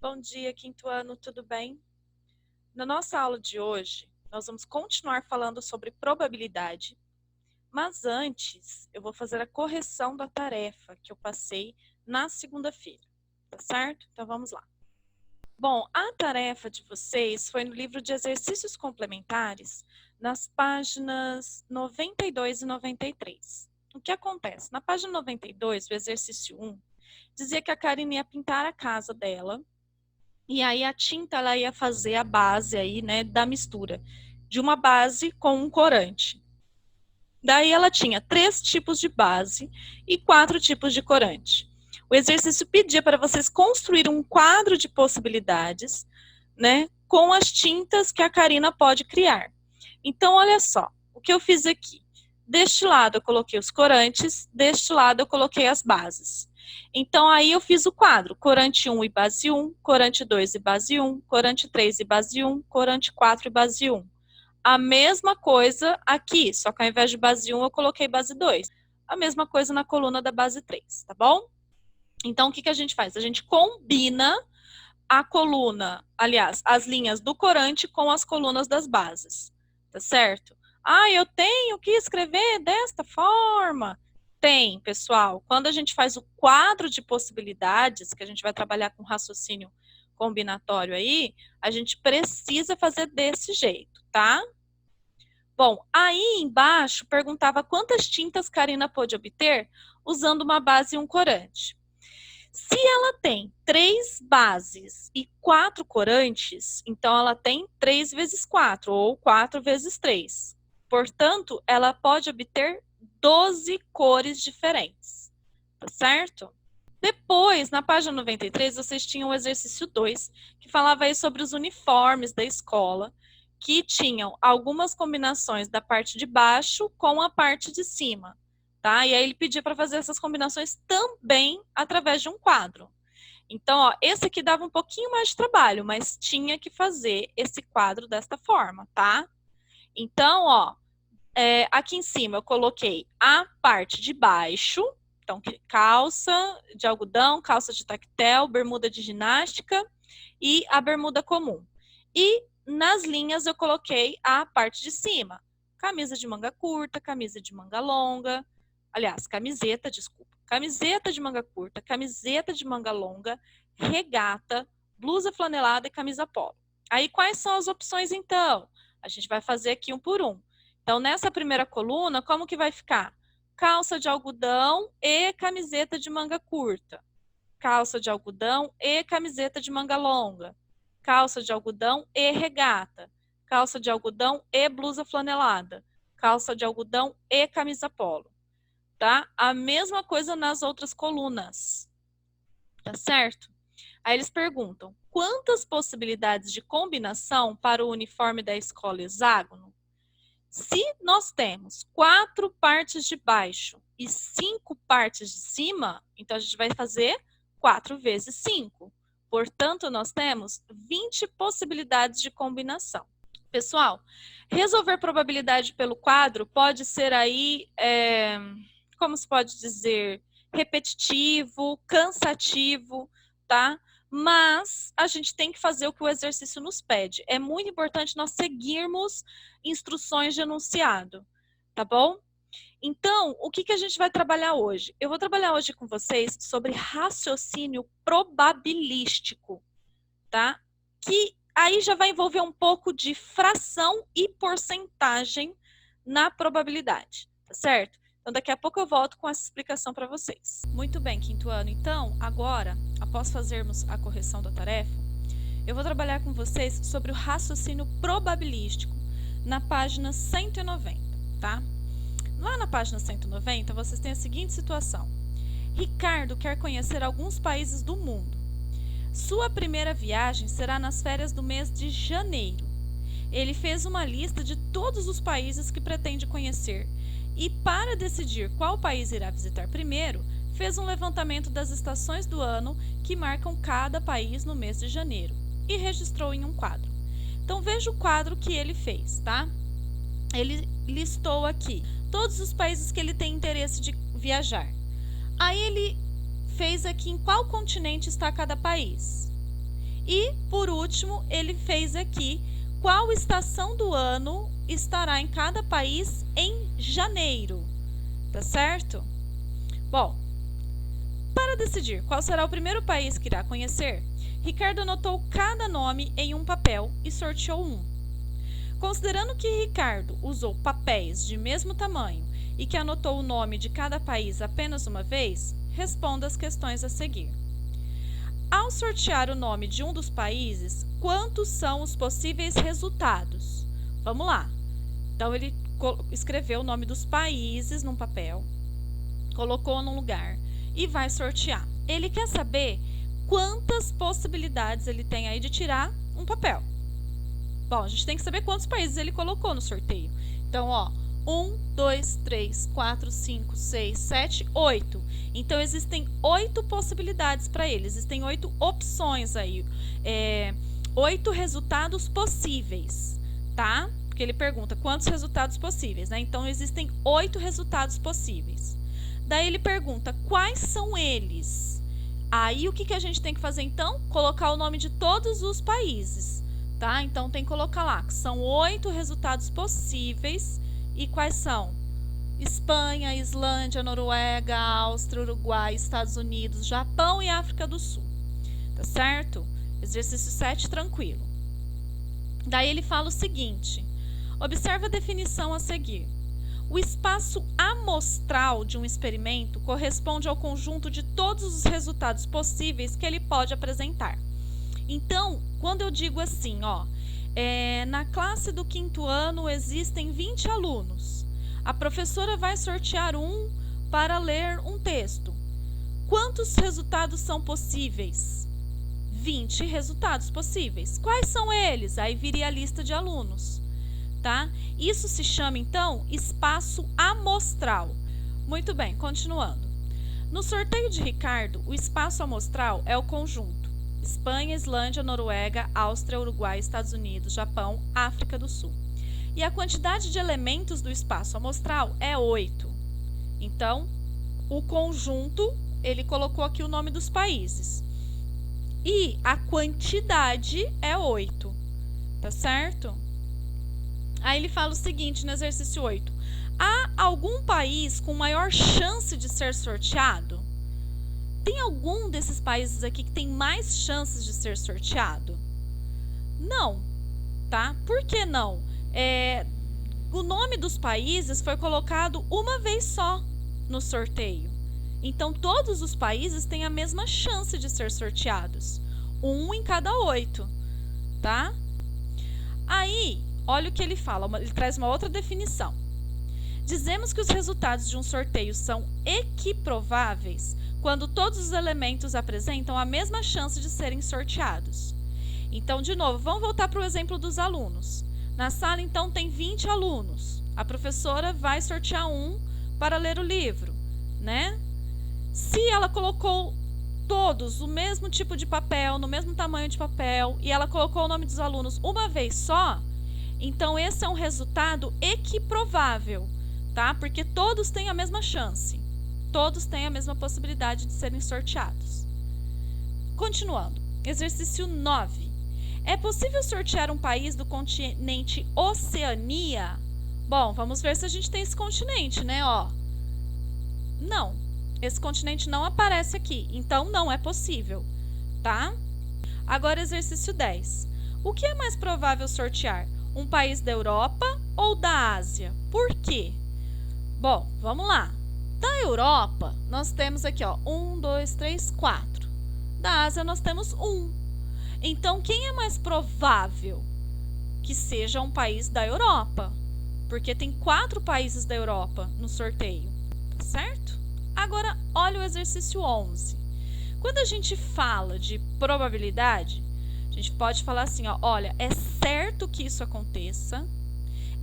Bom dia, quinto ano, tudo bem? Na nossa aula de hoje, nós vamos continuar falando sobre probabilidade, mas antes eu vou fazer a correção da tarefa que eu passei na segunda-feira, tá certo? Então vamos lá. Bom, a tarefa de vocês foi no livro de exercícios complementares, nas páginas 92 e 93. O que acontece? Na página 92, o exercício 1, dizia que a Karine ia pintar a casa dela. E aí a tinta ela ia fazer a base aí, né, da mistura de uma base com um corante. Daí ela tinha 3 tipos de base e 4 tipos de corante. O exercício pedia para vocês construírem um quadro de possibilidades, né, com as tintas que a Karina pode criar. Então, olha só, o que eu fiz aqui. Deste lado eu coloquei os corantes, deste lado eu coloquei as bases. Então, aí eu fiz o quadro, corante 1 e base 1, corante 2 e base 1, corante 3 e base 1, corante 4 e base 1. A mesma coisa aqui, só que ao invés de base 1 eu coloquei base 2. A mesma coisa na coluna da base 3, tá bom? Então, o que a gente faz? A gente combina a coluna, aliás, as linhas do corante com as colunas das bases, tá certo? Ah, eu tenho que escrever desta forma. Tem, pessoal. Quando a gente faz o quadro de possibilidades, que a gente vai trabalhar com raciocínio combinatório aí, a gente precisa fazer desse jeito, tá? Bom, aí embaixo perguntava quantas tintas Karina pôde obter usando uma base e um corante. Se ela tem 3 bases e 4 corantes, então ela tem 3 vezes 4, ou 4 vezes 3. Portanto, ela pode obter 12 cores diferentes, tá certo? Depois, na página 93, vocês tinham o exercício 2, que falava aí sobre os uniformes da escola, que tinham algumas combinações da parte de baixo com a parte de cima. Tá? E aí ele pedia para fazer essas combinações também através de um quadro. Então, ó, esse aqui dava um pouquinho mais de trabalho, mas tinha que fazer esse quadro desta forma, tá? Então, ó, aqui em cima eu coloquei a parte de baixo, então calça de algodão, calça de tactel, bermuda de ginástica e a bermuda comum. E nas linhas eu coloquei a parte de cima, camisa de manga curta, camisa de manga longa, aliás, camiseta, desculpa, camiseta de manga curta, camiseta de manga longa, regata, blusa flanelada e camisa polo. Aí quais são as opções então? A gente vai fazer aqui um por um. Então, nessa primeira coluna, como que vai ficar? Calça de algodão e camiseta de manga curta. Calça de algodão e camiseta de manga longa. Calça de algodão e regata. Calça de algodão e blusa flanelada. Calça de algodão e camisa polo. Tá? A mesma coisa nas outras colunas. Tá certo? Aí eles perguntam, quantas possibilidades de combinação para o uniforme da escola hexágono? Se nós temos 4 partes de baixo e 5 partes de cima, então a gente vai fazer 4 vezes 5. Portanto, nós temos 20 possibilidades de combinação. Pessoal, resolver probabilidade pelo quadro pode ser aí, como se pode dizer, repetitivo, cansativo, tá? Mas a gente tem que fazer o que o exercício nos pede. É muito importante nós seguirmos instruções de enunciado, tá bom? Então, o que a gente vai trabalhar hoje? Eu vou trabalhar hoje com vocês sobre raciocínio probabilístico, tá? Que aí já vai envolver um pouco de fração e porcentagem na probabilidade, tá certo? Então, daqui a pouco eu volto com essa explicação para vocês. Muito bem, quinto ano. Então, agora, após fazermos a correção da tarefa, eu vou trabalhar com vocês sobre o raciocínio probabilístico na página 190, tá? Lá na página 190, vocês têm a seguinte situação. Ricardo quer conhecer alguns países do mundo. Sua primeira viagem será nas férias do mês de janeiro. Ele fez uma lista de todos os países que pretende conhecer e, para decidir qual país irá visitar primeiro, fez um levantamento das estações do ano que marcam cada país no mês de janeiro e registrou em um quadro. Então, veja o quadro que ele fez, tá? Ele listou aqui todos os países que ele tem interesse de viajar. Aí ele fez aqui em qual continente está cada país. E, por último, ele fez aqui qual estação do ano estará em cada país em janeiro, tá certo? Bom, para decidir qual será o primeiro país que irá conhecer, Ricardo anotou cada nome em um papel e sorteou um. Considerando que Ricardo usou papéis de mesmo tamanho e que anotou o nome de cada país apenas uma vez, responda as questões a seguir. Ao sortear o nome de um dos países, quantos são os possíveis resultados? Vamos lá. Então, ele escreveu o nome dos países num papel, colocou num lugar e vai sortear. Ele quer saber quantas possibilidades ele tem aí de tirar um papel. Bom, a gente tem que saber quantos países ele colocou no sorteio. Então, ó, 1, 2, 3, 4, 5, 6, 7, 8. Então, existem 8 possibilidades para ele. Existem 8 opções aí. 8 resultados possíveis, tá? Porque ele pergunta quantos resultados possíveis, né? Então, existem 8 resultados possíveis. Daí, ele pergunta quais são eles. Aí, o que a gente tem que fazer, então? Colocar o nome de todos os países, tá? Então, tem que colocar lá que são 8 resultados possíveis. E quais são? Espanha, Islândia, Noruega, Áustria, Uruguai, Estados Unidos, Japão e África do Sul. Tá certo? Exercício 7, tranquilo. Daí ele fala o seguinte: observa a definição a seguir. O espaço amostral de um experimento corresponde ao conjunto de todos os resultados possíveis que ele pode apresentar. Então, quando eu digo assim, ó, na classe do 5º ano existem 20 alunos. A professora vai sortear um para ler um texto. Quantos resultados são possíveis? 20 resultados possíveis. Quais são eles? Aí viria a lista de alunos, tá? Isso se chama, então, espaço amostral. Muito bem, continuando. No sorteio de Ricardo, o espaço amostral é o conjunto Espanha, Islândia, Noruega, Áustria, Uruguai, Estados Unidos, Japão, África do Sul. E a quantidade de elementos do espaço amostral é 8. Então, o conjunto, ele colocou aqui o nome dos países. E a quantidade é 8. Tá certo? Aí ele fala o seguinte no exercício 8. Há algum país com maior chance de ser sorteado? Tem algum desses países aqui que tem mais chances de ser sorteado? Não, tá? Por que não? O nome dos países foi colocado uma vez só no sorteio. Então, todos os países têm a mesma chance de ser sorteados. 1 em cada 8, tá? Aí, olha o que ele fala, ele traz uma outra definição. Dizemos que os resultados de um sorteio são equiprováveis quando todos os elementos apresentam a mesma chance de serem sorteados. Então, de novo, vamos voltar para o exemplo dos alunos. Na sala, então, tem 20 alunos. A professora vai sortear um para ler o livro, né? Se ela colocou todos o mesmo tipo de papel, no mesmo tamanho de papel, e ela colocou o nome dos alunos uma vez só, então esse é um resultado equiprovável, tá? Porque todos têm a mesma chance. Todos têm a mesma possibilidade de serem sorteados. Continuando. Exercício 9. É possível sortear um país do continente Oceania? Bom, vamos ver se a gente tem esse continente, né? Ó. Não. Esse continente não aparece aqui, então não é possível, tá? Agora, exercício 10. O que é mais provável sortear? Um país da Europa ou da Ásia? Por quê? Bom, vamos lá. Da Europa, nós temos aqui, ó, 1, 2, 3, 4. Da Ásia, nós temos 1. Então, quem é mais provável que seja um país da Europa? Porque tem 4 países da Europa no sorteio, tá certo? Agora, olha o exercício 11. Quando a gente fala de probabilidade, a gente pode falar assim, ó, olha, é certo que isso aconteça,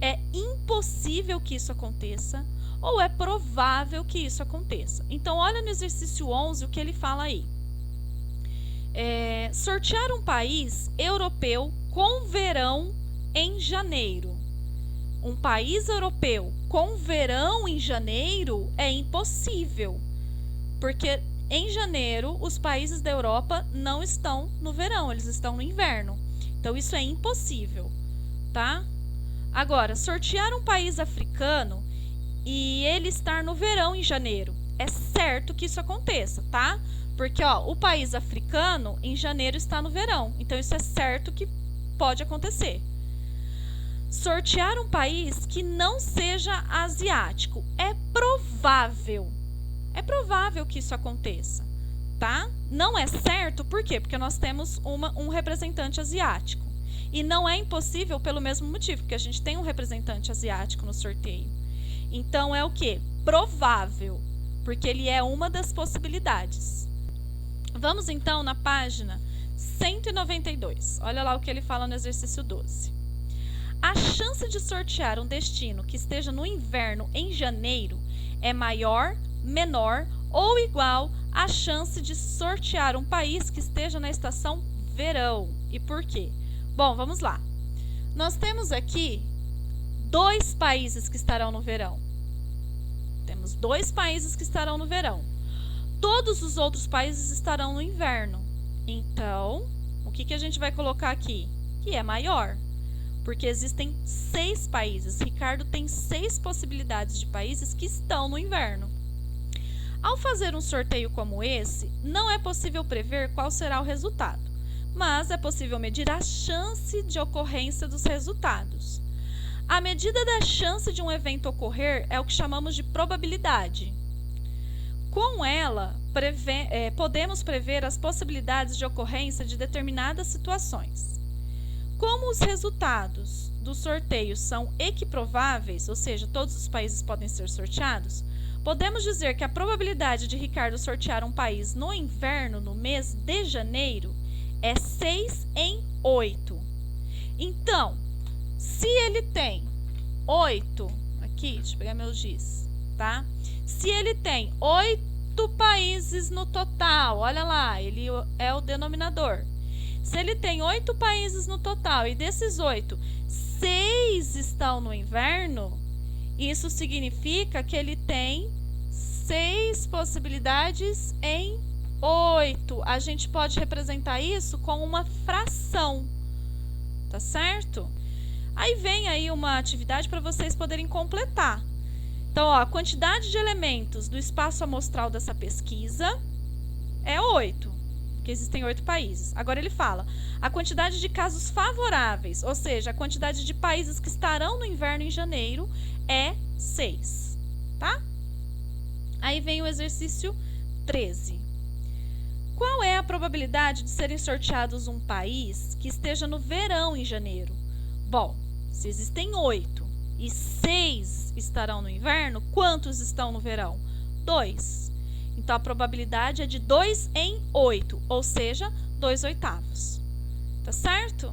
é impossível que isso aconteça, ou é provável que isso aconteça. Então, olha no exercício 11 o que ele fala aí. Sortear um país europeu com verão em janeiro. Um país europeu com verão em janeiro é impossível, porque em janeiro, os países da Europa não estão no verão, eles estão no inverno. Então, isso é impossível, tá? Agora, sortear um país africano e ele estar no verão em janeiro. É certo que isso aconteça, tá? Porque, ó, o país africano em janeiro está no verão. Então, isso é certo que pode acontecer. Sortear um país que não seja asiático. É provável. É provável que isso aconteça, tá? Não é certo, por quê? Porque nós temos um representante asiático. E não é impossível pelo mesmo motivo, porque a gente tem um representante asiático no sorteio. Então, é o quê? Provável, porque ele é uma das possibilidades. Vamos, então, na página 192. Olha lá o que ele fala no exercício 12. A chance de sortear um destino que esteja no inverno em janeiro é maior, menor ou igual à chance de sortear um país que esteja na estação verão. E por quê? Bom, vamos lá. Nós temos aqui 2 países que estarão no verão. Temos 2 países que estarão no verão. Todos os outros países estarão no inverno. Então, o que a gente vai colocar aqui? Que é maior. Porque existem 6 países. Ricardo tem 6 possibilidades de países que estão no inverno. Ao fazer um sorteio como esse, não é possível prever qual será o resultado, mas é possível medir a chance de ocorrência dos resultados. A medida da chance de um evento ocorrer é o que chamamos de probabilidade. Com ela, podemos prever as possibilidades de ocorrência de determinadas situações. Como os resultados do sorteio são equiprováveis, ou seja, todos os países podem ser sorteados, podemos dizer que a probabilidade de Ricardo sortear um país no inverno no mês de janeiro é 6 em 8. Então, se ele tem 8, aqui, deixa eu pegar meu giz, tá? Se ele tem 8 países no total, olha lá, ele é o denominador. Se ele tem 8 países no total e desses 8, 6 estão no inverno, isso significa que ele tem 6 possibilidades em 8. A gente pode representar isso com uma fração, tá certo? Aí vem aí uma atividade para vocês poderem completar. Então, ó, a quantidade de elementos do espaço amostral dessa pesquisa é 8, porque existem 8 países. Agora ele fala, a quantidade de casos favoráveis, ou seja, a quantidade de países que estarão no inverno em janeiro é 6, tá? Aí vem o exercício 13. Qual é a probabilidade de serem sorteados um país que esteja no verão em janeiro? Bom, se existem 8 e 6 estarão no inverno, quantos estão no verão? 2. Então, a probabilidade é de 2 em 8, ou seja, 2/8. Tá certo?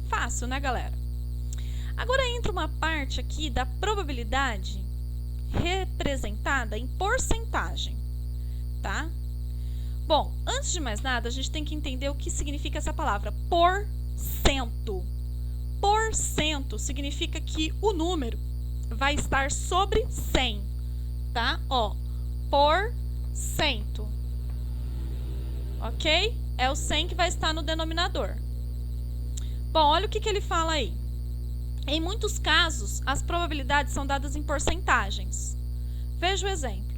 Fácil, né, galera? Agora entra uma parte aqui da probabilidade representada em porcentagem, tá? Bom, antes de mais nada, a gente tem que entender o que significa essa palavra, porcento. Porcento significa que o número vai estar sobre 100, tá? Ó, porcento, ok? É o 100 que vai estar no denominador. Bom, olha o que ele fala aí. Em muitos casos, as probabilidades são dadas em porcentagens. Veja o exemplo.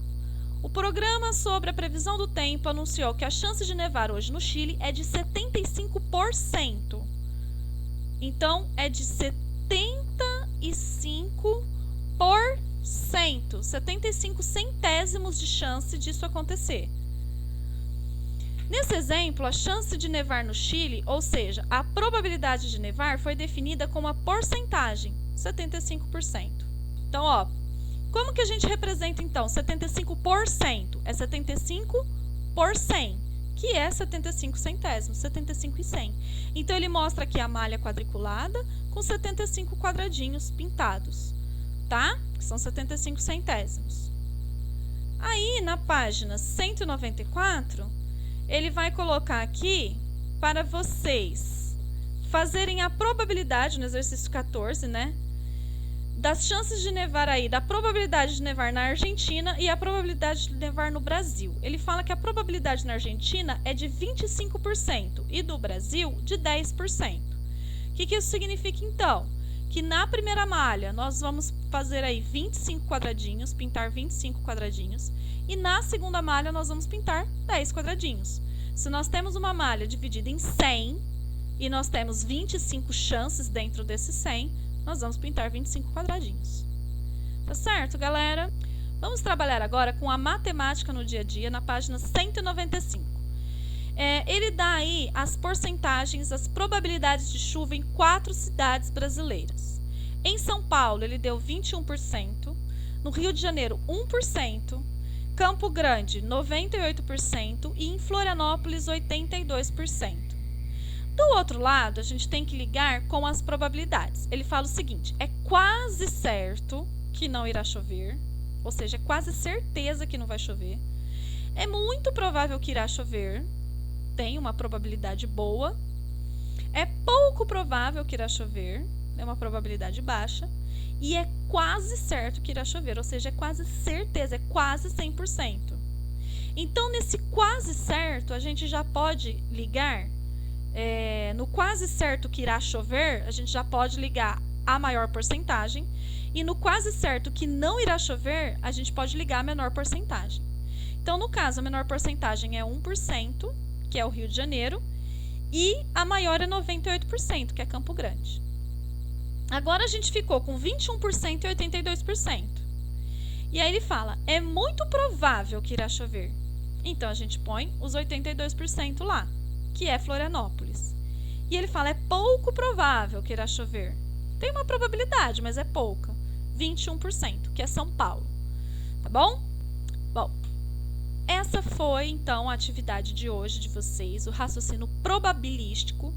O programa sobre a previsão do tempo anunciou que a chance de nevar hoje no Chile é de 75%. Então, é de 75%, 75 centésimos de chance disso acontecer. Nesse exemplo, a chance de nevar no Chile, ou seja, a probabilidade de nevar, foi definida como uma porcentagem, 75%. Então, ó, como que a gente representa, então, 75%? É 75 por 100, que é 75 centésimos, 75 e 100. Então, ele mostra aqui a malha quadriculada com 75 quadradinhos pintados, tá? Que são 75 centésimos. Aí, na página 194, ele vai colocar aqui para vocês fazerem a probabilidade, no exercício 14, né? das chances de nevar aí, da probabilidade de nevar na Argentina e a probabilidade de nevar no Brasil. Ele fala que a probabilidade na Argentina é de 25% e do Brasil de 10%. O que isso significa então? Que na primeira malha nós vamos fazer aí 25 quadradinhos, pintar 25 quadradinhos, e na segunda malha nós vamos pintar 10 quadradinhos. Se nós temos uma malha dividida em 100 e nós temos 25 chances dentro desses 100, nós vamos pintar 25 quadradinhos. Tá certo, galera? Vamos trabalhar agora com a matemática no dia a dia, na página 195. Ele dá aí as porcentagens, as probabilidades de chuva em 4 cidades brasileiras. Em São Paulo, ele deu 21%, no Rio de Janeiro, 1%, Campo Grande, 98% e em Florianópolis, 82%. Do outro lado, a gente tem que ligar com as probabilidades. Ele fala o seguinte, é quase certo que não irá chover, ou seja, é quase certeza que não vai chover. É muito provável que irá chover, tem uma probabilidade boa. É pouco provável que irá chover, é uma probabilidade baixa. E é quase certo que irá chover, ou seja, é quase certeza, é quase 100%. Então, nesse quase certo, a gente já pode ligar... no quase certo que irá chover, a gente já pode ligar a maior porcentagem. E no quase certo que não irá chover, a gente pode ligar a menor porcentagem. Então, no caso, a menor porcentagem é 1%, que é o Rio de Janeiro, e a maior é 98%, que é Campo Grande. Agora, a gente ficou com 21% e 82%. E aí ele fala, é muito provável que irá chover. Então, a gente põe os 82% lá, que é Florianópolis. E ele fala, é pouco provável que irá chover. Tem uma probabilidade, mas é pouca. 21%, que é São Paulo. Tá bom? Bom, essa foi, então, a atividade de hoje de vocês, o raciocínio probabilístico,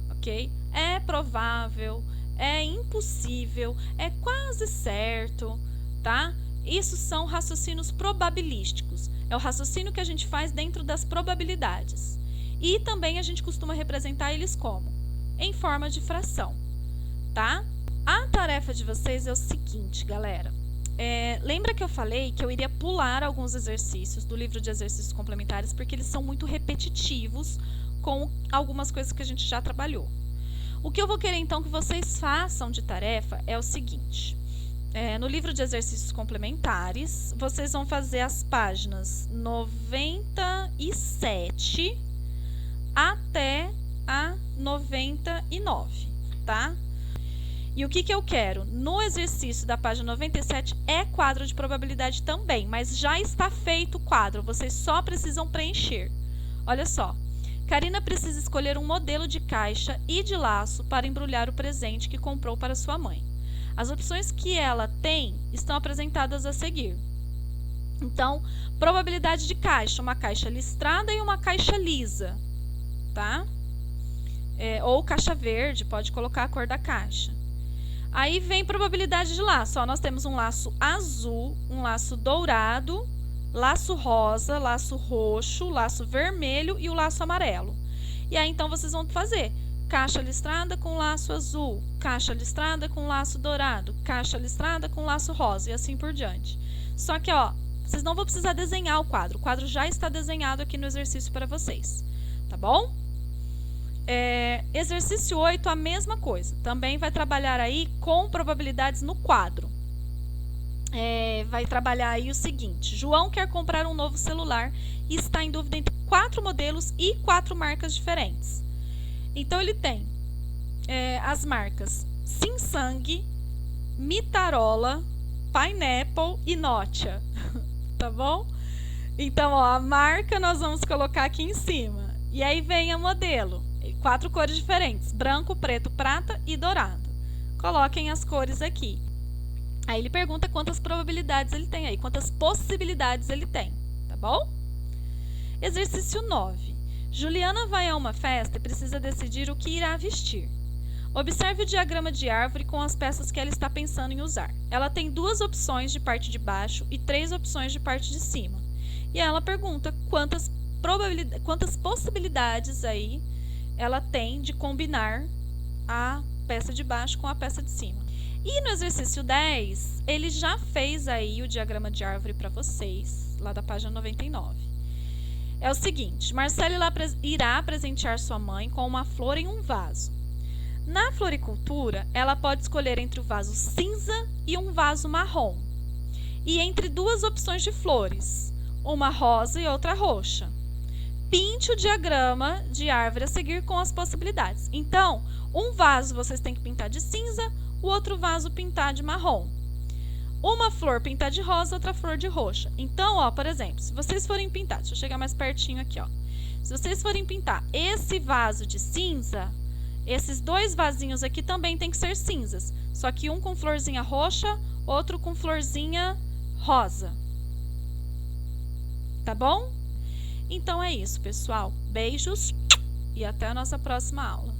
ok? É provável, é impossível, é quase certo, tá? Isso são raciocínios probabilísticos. É o raciocínio que a gente faz dentro das probabilidades. E também a gente costuma representar eles como? Em forma de fração, tá? A tarefa de vocês é o seguinte, galera. Lembra que eu falei que eu iria pular alguns exercícios do livro de exercícios complementares porque eles são muito repetitivos com algumas coisas que a gente já trabalhou. O que eu vou querer, então, que vocês façam de tarefa é o seguinte. No livro de exercícios complementares, vocês vão fazer as páginas 97 até a 99, tá? E o que eu quero? No exercício da página 97 é quadro de probabilidade também, mas já está feito o quadro, vocês só precisam preencher. Olha só, Karina precisa escolher um modelo de caixa e de laço para embrulhar o presente que comprou para sua mãe. As opções que ela tem estão apresentadas a seguir. Então, probabilidade de caixa, uma caixa listrada e uma caixa lisa, tá? Ou caixa verde, pode colocar a cor da caixa. Aí vem probabilidade de laço. Ó, nós temos um laço azul, um laço dourado, laço rosa, laço roxo, laço vermelho e o laço amarelo. E aí, então, vocês vão fazer caixa listrada com laço azul, caixa listrada com laço dourado, caixa listrada com laço rosa e assim por diante. Só que, ó, vocês não vão precisar desenhar o quadro já está desenhado aqui no exercício para vocês, tá bom? Exercício 8, a mesma coisa. Também vai trabalhar aí com probabilidades no quadro. Vai trabalhar aí o seguinte. João quer comprar um novo celular e está em dúvida entre 4 modelos e 4 marcas diferentes. Então, ele tem as marcas Samsung, Motorola, Pineapple e Nokia. Tá bom? Então, ó, a marca nós vamos colocar aqui em cima. E aí vem a modelo. 4 cores diferentes, branco, preto, prata e dourado. Coloquem as cores aqui. Aí ele pergunta quantas probabilidades ele tem aí, quantas possibilidades ele tem, tá bom? Exercício 9. Juliana vai a uma festa e precisa decidir o que irá vestir. Observe o diagrama de árvore com as peças que ela está pensando em usar. Ela tem 2 opções de parte de baixo e 3 opções de parte de cima. E ela pergunta quantas possibilidades aí ela tem de combinar a peça de baixo com a peça de cima. E no exercício 10, ele já fez aí o diagrama de árvore para vocês, lá da página 99. É o seguinte, Marcelo irá presentear sua mãe com uma flor em um vaso. Na floricultura, ela pode escolher entre o vaso cinza e um vaso marrom. E entre duas opções de flores, uma rosa e outra roxa. Pinte o diagrama de árvore a seguir com as possibilidades. Então, um vaso vocês têm que pintar de cinza, o outro vaso pintar de marrom. Uma flor pintar de rosa, outra flor de roxa. Então, ó, por exemplo, se vocês forem pintar, deixa eu chegar mais pertinho aqui, ó. Se vocês forem pintar esse vaso de cinza, esses dois vasinhos aqui também tem que ser cinzas. Só que um com florzinha roxa, outro com florzinha rosa. Tá bom? Então é isso, pessoal. Beijos e até a nossa próxima aula.